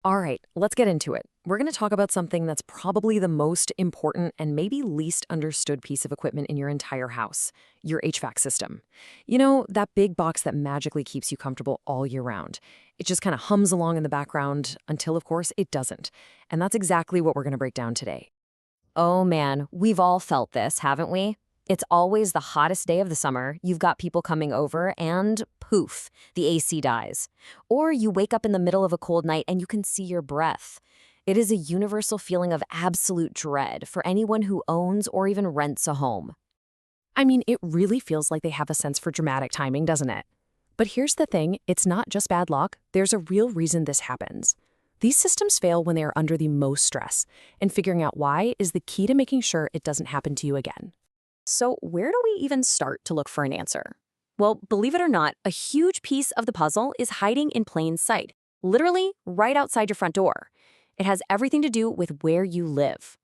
All right, let's get into it. We're going to talk about something that's probably the most important and maybe least understood piece of equipment in your entire house, your HVAC system. You know, that big box that magically keeps you comfortable all year round. It just kind of hums along in the background until, of course, it doesn't. And that's exactly what we're going to break down today. Oh man, we've all felt this, haven't we? It's always the hottest day of the summer, you've got people coming over, and poof, the AC dies. Or you wake up in the middle of a cold night and you can see your breath. It is a universal feeling of absolute dread for anyone who owns or even rents a home. I mean, it really feels like they have a sense for dramatic timing, doesn't it? But here's the thing, it's not just bad luck, there's a real reason this happens. These systems fail when they are under the most stress, and figuring out why is the key to making sure it doesn't happen to you again. So, where do we even start to look for an answer? Well, believe it or not, a huge piece of the puzzle is hiding in plain sight, literally right outside your front door. It has everything to do with where you live.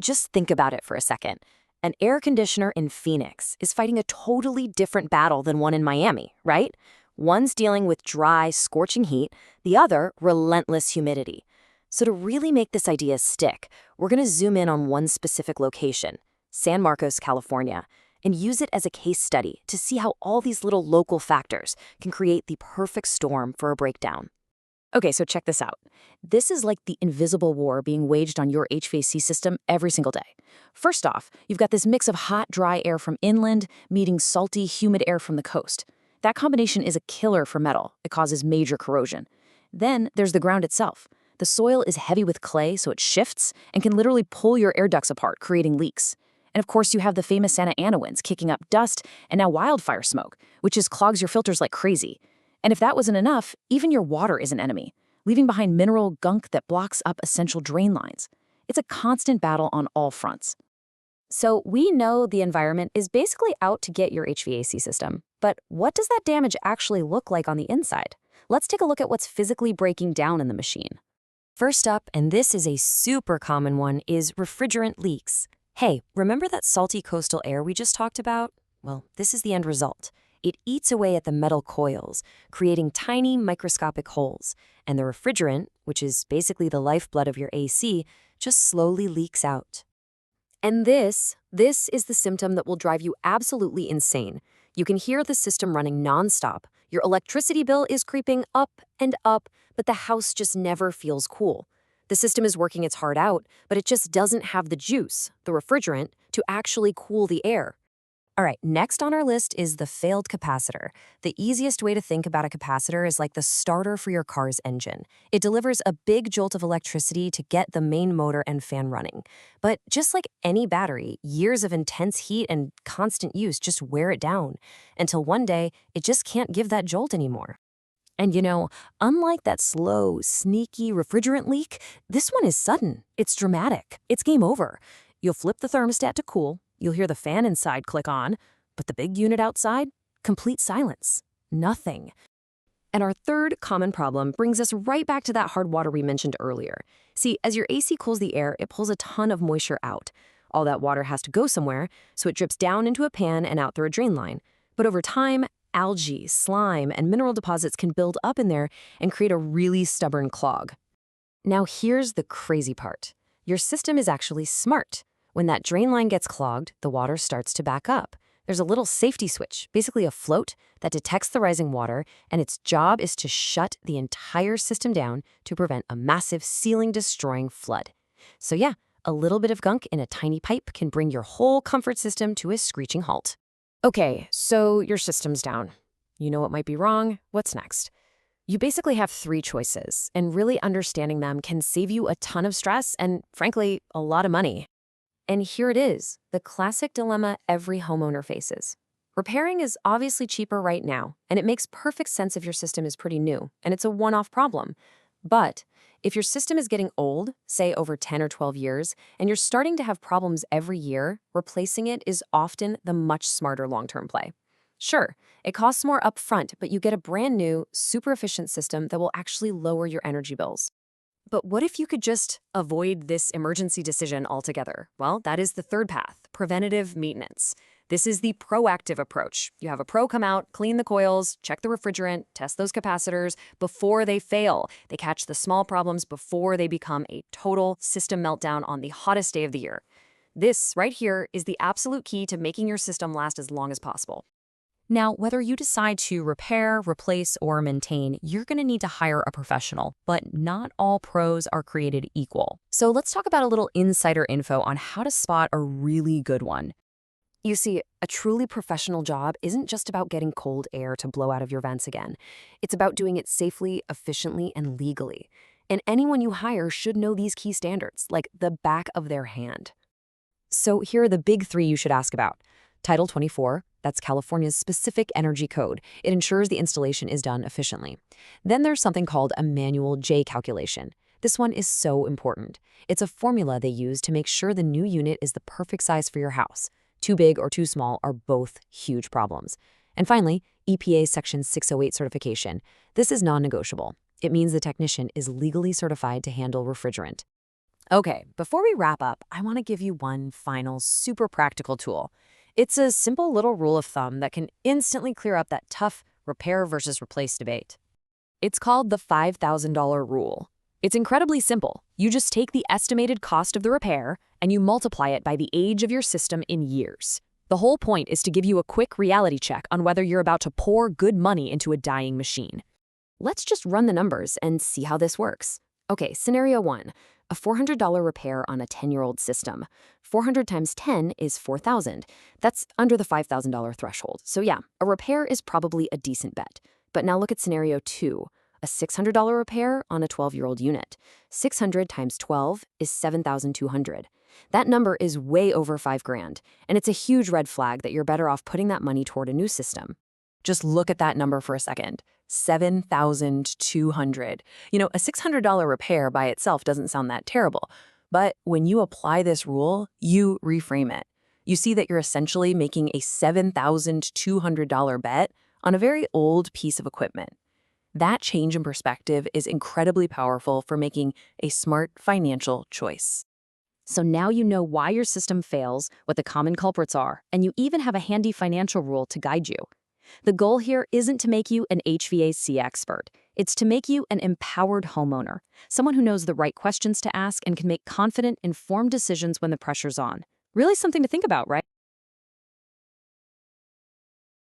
Just think about it for a second. An air conditioner in Phoenix is fighting a totally different battle than one in Miami, right? One's dealing with dry, scorching heat, the other, relentless humidity. So to really make this idea stick, we're going to zoom in on one specific location, San Marcos, California, and use it as a case study to see how all these little local factors can create the perfect storm for a breakdown. Okay, so check this out. This is like the invisible war being waged on your HVAC system every single day. First off, you've got this mix of hot, dry air from inland meeting salty, humid air from the coast. That combination is a killer for metal. It causes major corrosion. Then there's the ground itself. The soil is heavy with clay, so it shifts and can literally pull your air ducts apart, creating leaks. And of course, you have the famous Santa Ana winds kicking up dust and now wildfire smoke, which just clogs your filters like crazy. And if that wasn't enough, even your water is an enemy, leaving behind mineral gunk that blocks up essential drain lines. It's a constant battle on all fronts. So we know the environment is basically out to get your HVAC system. But what does that damage actually look like on the inside? Let's take a look at what's physically breaking down in the machine. First up, and this is a super common one, is refrigerant leaks. Hey, remember that salty coastal air we just talked about? Well, this is the end result. It eats away at the metal coils, creating tiny microscopic holes, and the refrigerant, which is basically the lifeblood of your AC, just slowly leaks out. And this is the symptom that will drive you absolutely insane. You can hear the system running nonstop. Your electricity bill is creeping up and up, but the house just never feels cool. The system is working its heart out, but it just doesn't have the juice, the refrigerant, to actually cool the air. All right, next on our list is the failed capacitor. The easiest way to think about a capacitor is like the starter for your car's engine. It delivers a big jolt of electricity to get the main motor and fan running. But just like any battery, years of intense heat and constant use just wear it down, until one day it just can't give that jolt anymore. And you know, unlike that slow, sneaky refrigerant leak, this one is sudden. It's dramatic. It's game over. You'll flip the thermostat to cool. You'll hear the fan inside click on, but the big unit outside, complete silence. Nothing. And our third common problem brings us right back to that hard water we mentioned earlier. See, as your AC cools the air, it pulls a ton of moisture out. All that water has to go somewhere, so it drips down into a pan and out through a drain line. But over time, algae, slime, and mineral deposits can build up in there and create a really stubborn clog. Now here's the crazy part. Your system is actually smart. When that drain line gets clogged, the water starts to back up. There's a little safety switch, basically a float, that detects the rising water, and its job is to shut the entire system down to prevent a massive ceiling-destroying flood. So yeah, a little bit of gunk in a tiny pipe can bring your whole comfort system to a screeching halt. Okay, so your system's down. You know what might be wrong. What's next? You basically have three choices, and really understanding them can save you a ton of stress and, frankly, a lot of money. And here it is, the classic dilemma every homeowner faces. Repairing is obviously cheaper right now, and it makes perfect sense if your system is pretty new, and it's a one-off problem. But if your system is getting old, say over 10 or 12 years, and you're starting to have problems every year, replacing it is often the much smarter long-term play. Sure, it costs more upfront, but you get a brand new, super efficient system that will actually lower your energy bills. But what if you could just avoid this emergency decision altogether? Well, that is the third path, preventative maintenance. This is the proactive approach. You have a pro come out, clean the coils, check the refrigerant, test those capacitors before they fail. They catch the small problems before they become a total system meltdown on the hottest day of the year. This right here is the absolute key to making your system last as long as possible. Now, whether you decide to repair, replace, or maintain, you're going to need to hire a professional, but not all pros are created equal. So let's talk about a little insider info on how to spot a really good one. You see, a truly professional job isn't just about getting cold air to blow out of your vents again. It's about doing it safely, efficiently, and legally. And anyone you hire should know these key standards, like the back of their hand. So here are the big three you should ask about. Title 24, that's California's specific energy code. It ensures the installation is done efficiently. Then there's something called a manual J calculation. This one is so important. It's a formula they use to make sure the new unit is the perfect size for your house. Too big or too small are both huge problems. And finally, EPA Section 608 certification. This is non-negotiable. It means the technician is legally certified to handle refrigerant. Okay, before we wrap up, I want to give you one final super practical tool. It's a simple little rule of thumb that can instantly clear up that tough repair versus replace debate. It's called the $5,000 rule. It's incredibly simple. You just take the estimated cost of the repair and you multiply it by the age of your system in years. The whole point is to give you a quick reality check on whether you're about to pour good money into a dying machine. Let's just run the numbers and see how this works. Okay, scenario 1. A $400 repair on a 10-year-old system. 400 times 10 is 4,000. That's under the $5,000 threshold. So yeah, a repair is probably a decent bet. But now look at scenario 2. A $600 repair on a 12-year-old unit. 600 times 12 is 7,200. That number is way over $5,000, and it's a huge red flag that you're better off putting that money toward a new system. Just look at that number for a second. 7,200. You know, a $600 repair by itself doesn't sound that terrible, but when you apply this rule, you reframe it. You see that you're essentially making a $7,200 bet on a very old piece of equipment. That change in perspective is incredibly powerful for making a smart financial choice. So now you know why your system fails, what the common culprits are, and you even have a handy financial rule to guide you. The goal here isn't to make you an HVAC expert. It's to make you an empowered homeowner, someone who knows the right questions to ask and can make confident, informed decisions when the pressure's on. Really something to think about, right?